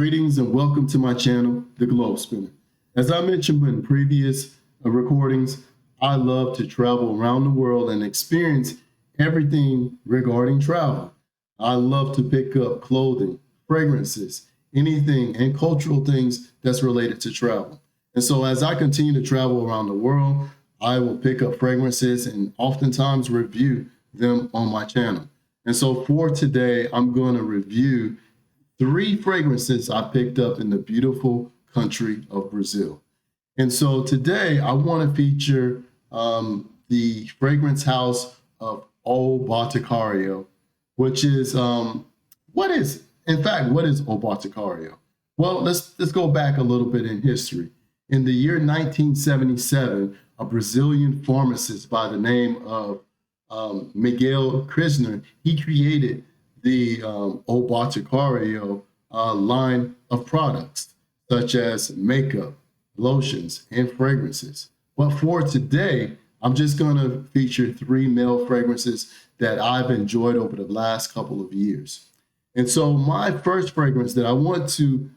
Greetings and welcome to my channel, The Globe Spinner. As I mentioned in previous recordings, I love to travel around the world and experience everything regarding travel. I love to pick up clothing, fragrances, anything, and cultural things that's related to travel. And so as I continue to travel around the world, I will pick up fragrances and oftentimes review them on my channel. And so for today, I'm going to review 3 fragrances I picked up in the beautiful country of Brazil. And so today I want to feature the fragrance house of oBoticário, which is, what is oBoticário? Well, let's go back a little bit in history. In the year 1977, a Brazilian pharmacist by the name of Miguel Kirchner, he created the oBoticário line of products, such as makeup, lotions, and fragrances. But for today, I'm just going to feature 3 male fragrances that I've enjoyed over the last couple of years. And so my first fragrance that I want to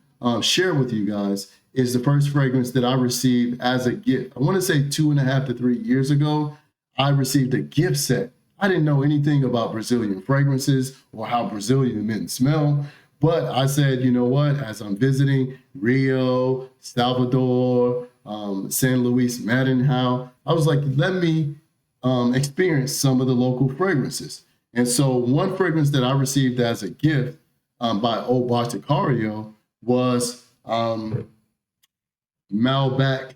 share with you guys is the first fragrance that I received as a gift. I want to say 2.5 to 3 years ago, I received a gift set. I didn't know anything about Brazilian fragrances or how Brazilian men smell, but I said, you know what, as I'm visiting Rio, Salvador, San Luis Maranhão, I was like, let me experience some of the local fragrances. And so one fragrance that I received as a gift by oBoticário was Malbec.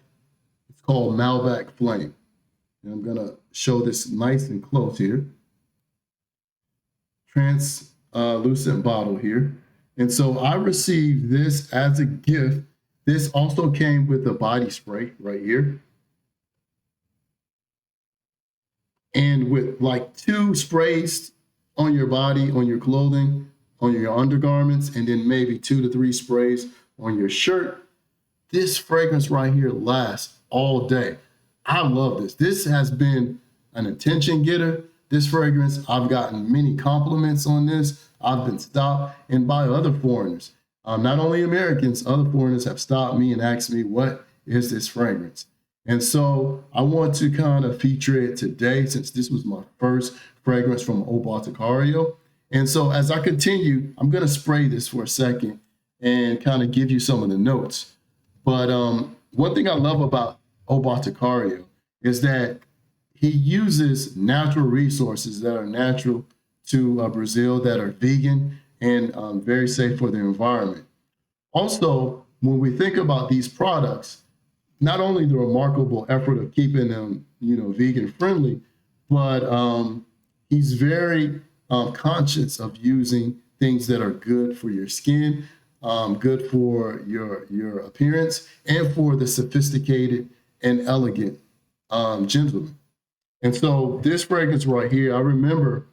It's called Malbec Flame. And I'm going to show this nice and close here. Translucent bottle here. And so I received this as a gift. This also came with a body spray right here. And with like 2 sprays on your body, on your clothing, on your undergarments, and then maybe 2 to 3 sprays on your shirt. This fragrance right here lasts all day. I love this. This has been an attention getter. This fragrance, I've gotten many compliments on this. I've been stopped and by other foreigners. Not only Americans, other foreigners have stopped me and asked me, what is this fragrance? And so I want to kind of feature it today since this was my first fragrance from oBoticário. And so as I continue, I'm going to spray this for a second and kind of give you some of the notes. But one thing I love about oBoticário is that he uses natural resources that are natural to Brazil, that are vegan and very safe for the environment. Also, when we think about these products, not only the remarkable effort of keeping them, vegan friendly, but he's very conscious of using things that are good for your skin, good for your appearance, and for the sophisticated and elegant gentleman. And so this fragrance right here, I remember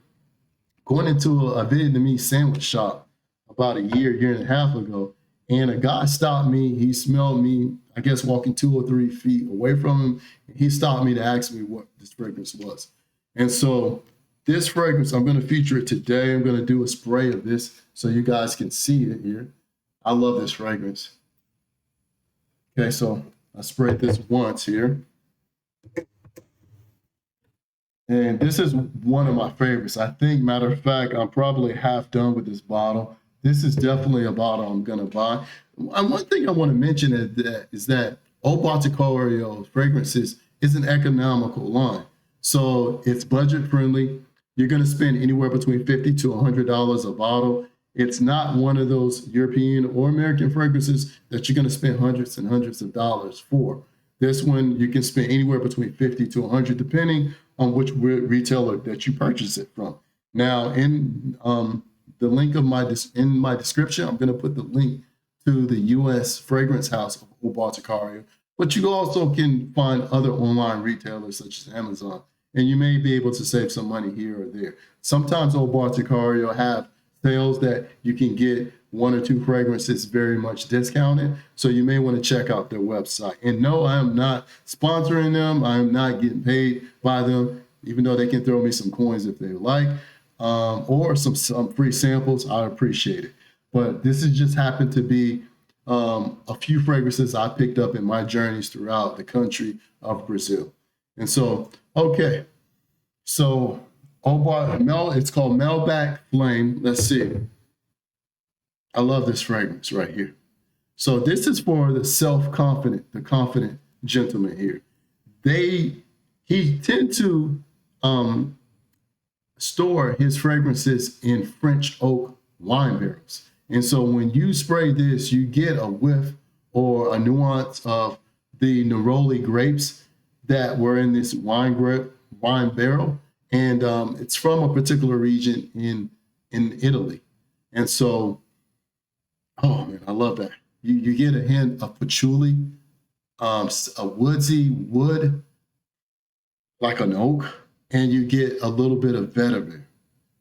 going into a Vietnamese sandwich shop about a year and a half ago, and a guy stopped me. He smelled me, I guess, walking 2 or 3 feet away from him. And he stopped me to ask me what this fragrance was. And so this fragrance, I'm going to feature it today. I'm going to do a spray of this so you guys can see it here. I love this fragrance. Okay, so I sprayed this once here. And this is one of my favorites. I think, matter of fact, I'm probably half done with this bottle. This is definitely a bottle I'm going to buy. And one thing I want to mention is that oBoticário fragrances is an economical line. So it's budget friendly. You're going to spend anywhere between $50 to $100 a bottle. It's not one of those European or American fragrances that you're going to spend hundreds and hundreds of dollars for. This one, you can spend anywhere between $50 to $100, depending on which retailer that you purchase it from. Now, in the link of my description, I'm going to put the link to the U.S. fragrance house of oBoticário. But you also can find other online retailers such as Amazon, and you may be able to save some money here or there. Sometimes oBoticário have sales that you can get 1 or 2 fragrances very much discounted. So you may want to check out their website. And no, I am not sponsoring them. I am not getting paid by them, even though they can throw me some coins if they like, or some free samples. I appreciate it. but this has just happened to be a few fragrances I picked up in my journeys throughout the country of Brazil. And so, okay, so it's called Malbec Flame. Let's see. I love this fragrance right here. So this is for the self-confident, the confident gentleman here. He tend to store his fragrances in French oak wine barrels. And so when you spray this, you get a whiff or a nuance of the Neroli grapes that were in this wine barrel. And it's from a particular region in Italy. And so, oh man, I love that. You get a hint of patchouli, a woodsy wood, like an oak, and you get a little bit of vetiver.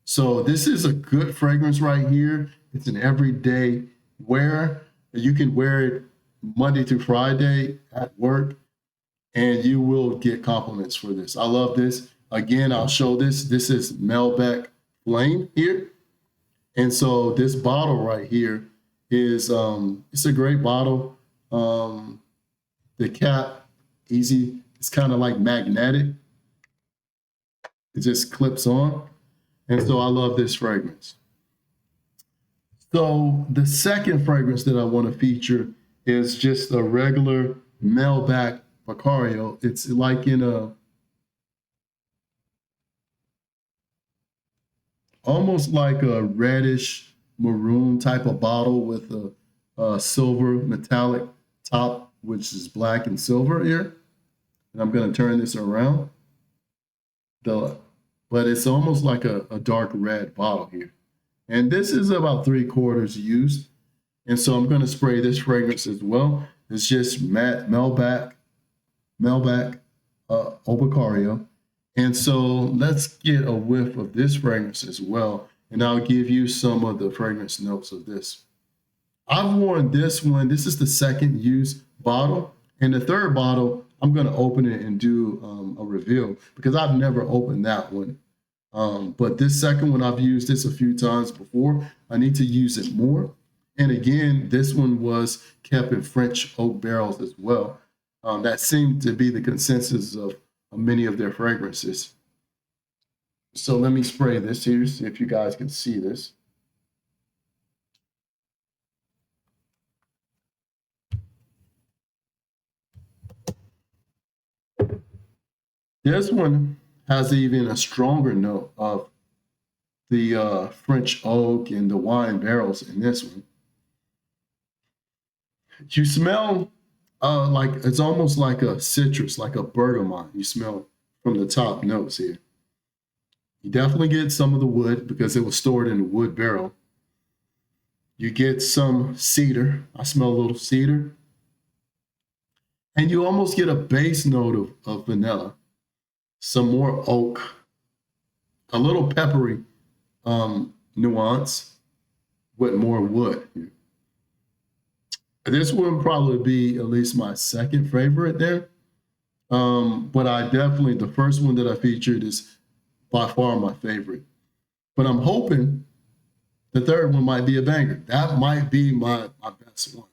So this is a good fragrance right here. It's an everyday wear. You can wear it Monday through Friday at work, and you will get compliments for this. I love this. Again, I'll show this. This is Malbec Flame here. And so this bottle right here is, it's a great bottle. The cap, easy. It's kind of like magnetic. It just clips on. And so I love this fragrance. So the second fragrance that I want to feature is just a regular Malbec Bacario. It's like in a, almost like a reddish maroon type of bottle with a silver metallic top, which is black and silver here. And I'm going to turn this around. But it's almost like a dark red bottle here. And this is about 3/4 used. And so I'm going to spray this fragrance as well. It's just Malbec oBoticário. And so let's get a whiff of this fragrance as well. And I'll give you some of the fragrance notes of this. I've worn this one. This is the second used bottle. And the third bottle, I'm going to open it and do a reveal because I've never opened that one. But this second one, I've used this a few times before. I need to use it more. And again, this one was kept in French oak barrels as well. That seemed to be the consensus of many of their fragrances. So let me spray this here, see if you guys can see this. This one has even a stronger note of the French oak and the wine barrels in this one. You smell like it's almost like a citrus, like a bergamot. You smell from the top notes here. You definitely get some of the wood because it was stored in a wood barrel. You get some cedar. I smell a little cedar. And you almost get a base note of vanilla. Some more oak, a little peppery nuance with more wood. This would probably be at least my second favorite there. But I definitely, the first one that I featured is by far my favorite. But I'm hoping the third one might be a banger. That might be my best one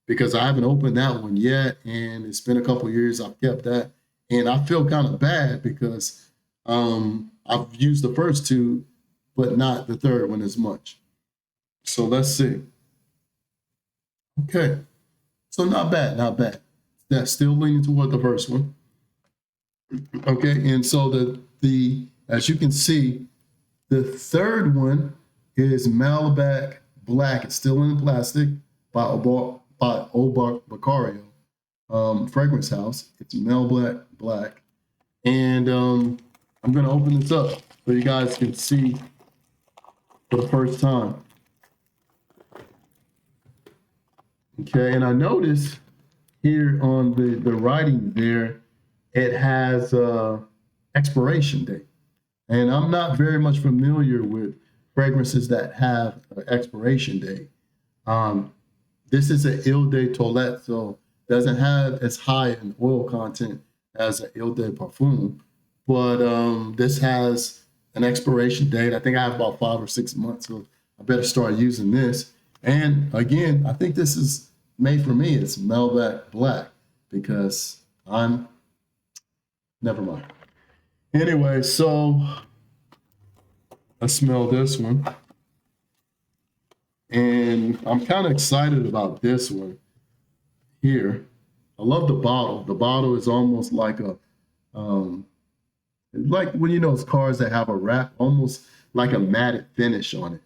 because I haven't opened that one yet. And it's been a couple of years I've kept that. And I feel kind of bad because I've used the first two, but not the third one as much. So let's see. Okay. So not bad, not bad. That's still leaning toward the first one. Okay. And so the as you can see, the third one is Malbec Black. It's still in plastic by oBoticário fragrance house. It's Malbec Black. And I'm going to open this up so you guys can see for the first time. Okay, and I noticed here on the writing there, it has expiration date. And I'm not very much familiar with fragrances that have an expiration date. This is an Eau de Toilette, so doesn't have as high an oil content as an Eau de Parfum, but this has an expiration date. I think I have about 5 or 6 months, so I better start using this. And again, I think this is made for me. It's Malbec Black because I'm, never mind. Anyway, so I smell this one. And I'm kind of excited about this one here. I love the bottle. The bottle is almost like a, like when you know those cars that have a wrap, almost like a matte finish on it.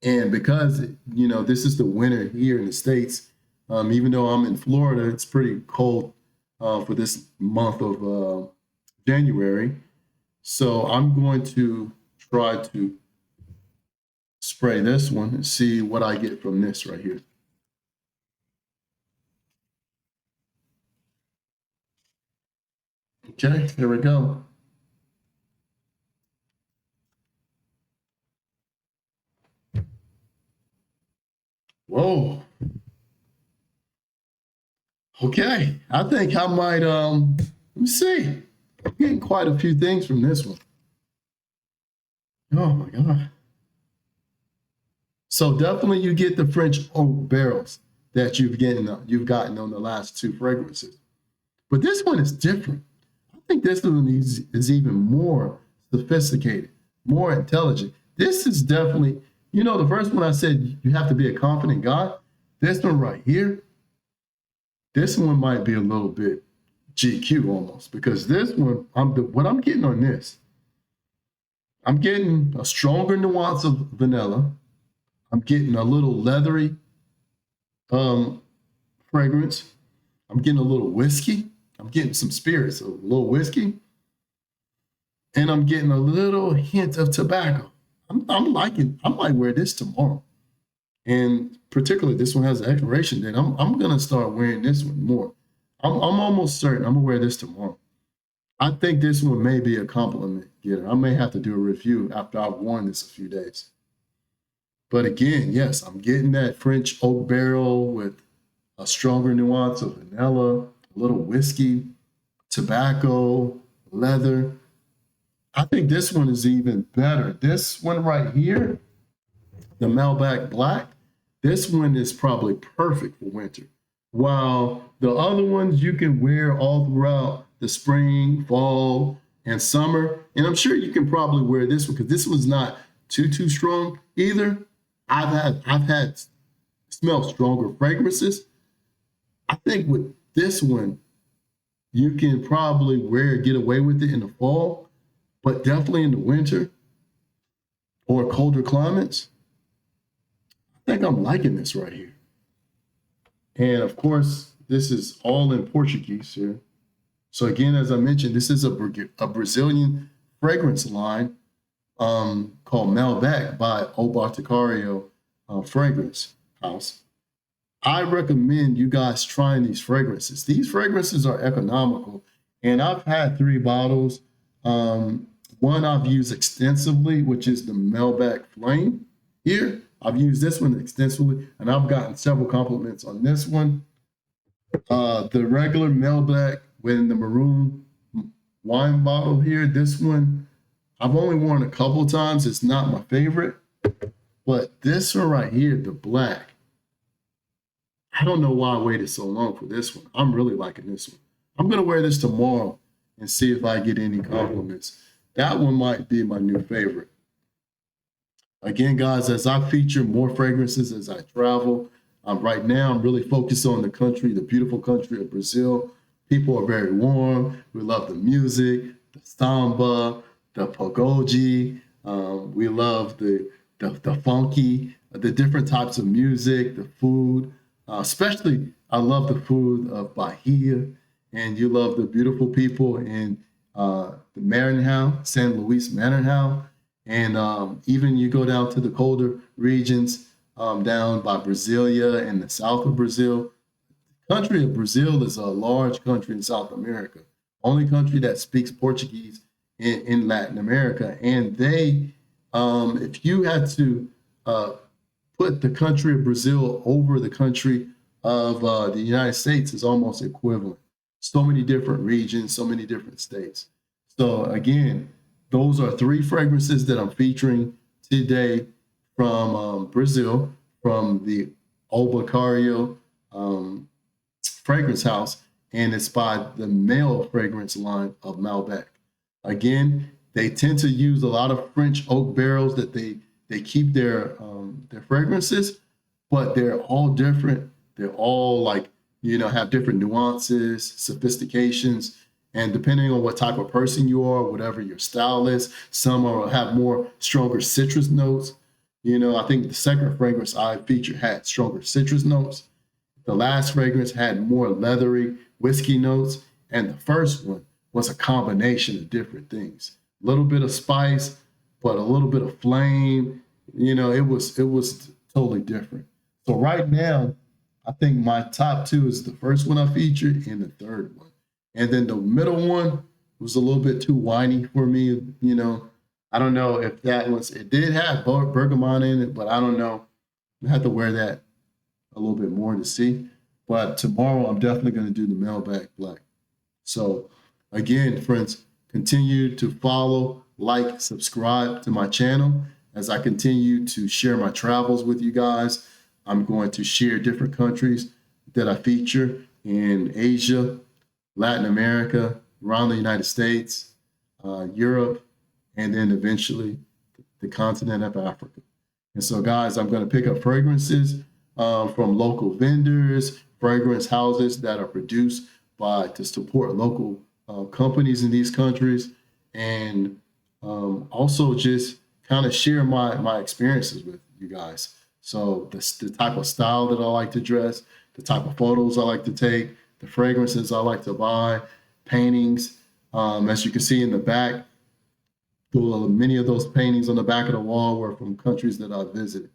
And because, you know, this is the winter here in the States, even though I'm in Florida, it's pretty cold for this month of January. So I'm going to try to spray this one and see what I get from this right here. Okay, here we go. Whoa. Okay, I think I might, let me see. I'm getting quite a few things from this one. Oh my God. So definitely you get the French oak barrels that you've gotten on the last two fragrances. But this one is different. I think this one is even more sophisticated, more intelligent. This is definitely, you know, the first one I said you have to be a confident guy. This one right here, this one might be a little bit GQ almost, because this one, what I'm getting on this, I'm getting a stronger nuance of vanilla. I'm getting a little leathery fragrance. I'm getting a little whiskey. I'm getting some spirits, a little whiskey. And I'm getting a little hint of tobacco. I'm liking, I might wear this tomorrow. And particularly this one has an expiration date. I'm gonna start wearing this one more. I'm almost certain I'm gonna wear this tomorrow. I think this one may be a compliment getter. I may have to do a review after I've worn this a few days. But again, yes, I'm getting that French oak barrel with a stronger nuance of vanilla, a little whiskey, tobacco, leather. I think this one is even better. This one right here, the Malbec Black, this one is probably perfect for winter. While the other ones you can wear all throughout the spring, fall, and summer. And I'm sure you can probably wear this one because this one's not too strong either. I've had smell stronger fragrances. I think with this one, you can probably get away with it in the fall, but definitely in the winter or colder climates, I think I'm liking this right here. And of course, this is all in Portuguese here. So again, as I mentioned, this is a Brazilian fragrance line called Malbec by oBoticário Fragrance House. I recommend you guys trying these fragrances. These fragrances are economical, and I've had 3 bottles. One I've used extensively, which is the Malbec Flame here. I've used this one extensively, and I've gotten several compliments on this one. The regular Malbec with the maroon wine bottle here, this one, I've only worn a couple of times. It's not my favorite, but this one right here, the black, I don't know why I waited so long for this one. I'm really liking this one. I'm going to wear this tomorrow and see if I get any compliments. That one might be my new favorite. Again, guys, as I feature more fragrances as I travel, right now I'm really focused on the country, the beautiful country of Brazil. People are very warm. We love the music, the samba, the pagode. We love the funky, the different types of music, the food. Especially, I love the food of Bahia, and you love the beautiful people in the Maranhão, San Luis Maranhão, and even you go down to the colder regions down by Brasilia and the south of Brazil. The country of Brazil is a large country in South America, only country that speaks Portuguese in Latin America, and they, if you had to put the country of Brazil over the country of the United States is almost equivalent. So many different regions, so many different states. So again, those are 3 fragrances that I'm featuring today from Brazil, from the oBoticário fragrance house, and it's by the male fragrance line of Malbec. Again, they tend to use a lot of French oak barrels that they keep their fragrances, but they're all different. They're all like, have different nuances, sophistications, and depending on what type of person you are, whatever your style is, some will have more stronger citrus notes. I think the second fragrance I featured had stronger citrus notes. The last fragrance had more leathery whiskey notes, and the first one was a combination of different things. A little bit of spice, but a little bit of flame. It was totally different. So right now, I think my top two is the first one I featured and the third one. And then the middle one was a little bit too winey for me. I don't know if it did have bergamot in it, but I don't know. I have to wear that a little bit more to see. But tomorrow I'm definitely going to do the Malbec Black. So again, friends, continue to follow, like, subscribe to my channel as I continue to share my travels with you guys. I'm going to share different countries that I feature in Asia, Latin America, around the United States, Europe, and then eventually the continent of Africa. And so, guys, I'm going to pick up fragrances from local vendors, fragrance houses that are produced to support local companies in these countries, and also just kind of share my experiences with you guys. So the type of style that I like to dress, the type of photos I like to take, the fragrances I like to buy, paintings. As you can see in the back, many of those paintings on the back of the wall were from countries that I visited.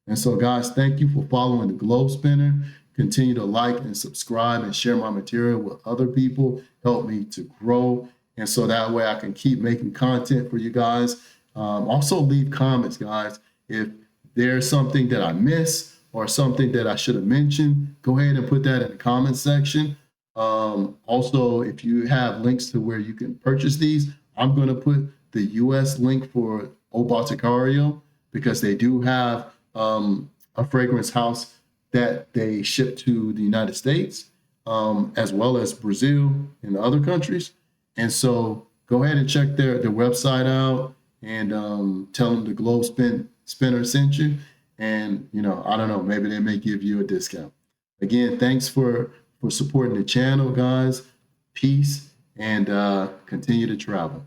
And so, guys, thank you for following the Globe Spinner. Continue to like and subscribe and share my material with other people. Help me to grow. And so that way I can keep making content for you guys. Also leave comments, guys. If there's something that I miss or something that I should have mentioned, go ahead and put that in the comment section. Also, if you have links to where you can purchase these, I'm going to put the US link for oBoticário because they do have a fragrance house that they ship to the United States, as well as Brazil and other countries. And so go ahead and check their website out and tell them the Globe Spinner sent you. And, I don't know, maybe they may give you a discount. Again, thanks for supporting the channel, guys. Peace, and continue to travel.